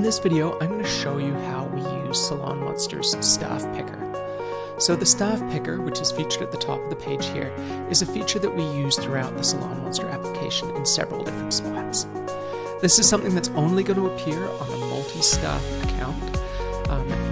In this video, I'm going to show you how we use salonMonster's staff picker. So the staff picker, which is featured at the top of the page here, is a feature that we use throughout the salonMonster application in several different spots. This is something that's only going to appear on a multi-staff account.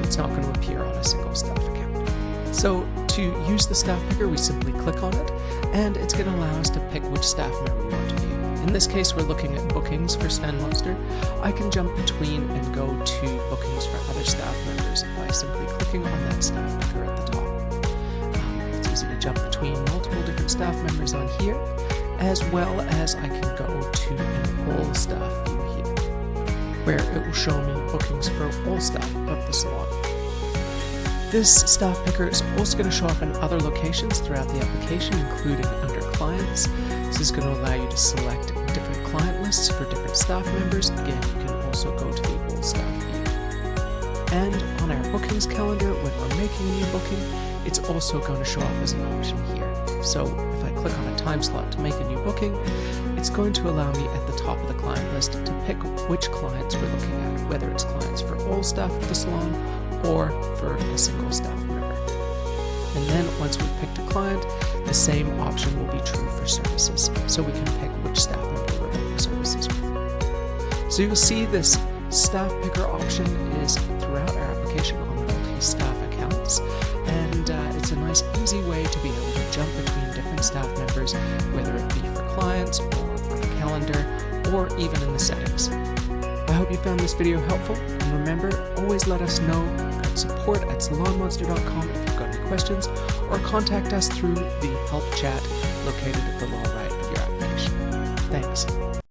It's not going to appear on a single staff account. So to use the staff picker, we simply click on it, and it's going to allow us to pick which staff member we want to view. In this case, we're looking at bookings for salonMonster. I can jump between and go to bookings for other staff members by simply clicking on that staff picker at the top. It's easy to jump between multiple different staff members on here, as well as I can go to an all staff view here, where it will show me bookings for all staff of the salon. This staff picker is also going to show up in other locations throughout the application, including under clients. This is going to allow you to select different client lists for different staff members. Again, you can also go to the all staff view. And on our bookings calendar, when we're making a new booking, it's also going to show up as an option here. So if I click on a time slot to make a new booking, it's going to allow me at the top of the client list to pick which clients we're looking at, whether it's clients for all staff of the salon or for a single staff member. And then once we've picked a client, the same option will be true for services, so we can pick which staff member we're booking services with. So you'll see this staff picker option is throughout our application on multi-staff accounts, and it's a nice easy way to be able to jump between different staff members, whether it be for clients or on a calendar or even in the settings. I hope you found this video helpful, and remember, always let us know at support@salonmonster.com if you've got any questions, or contact us through the help chat located at the lower right of your application. Thanks.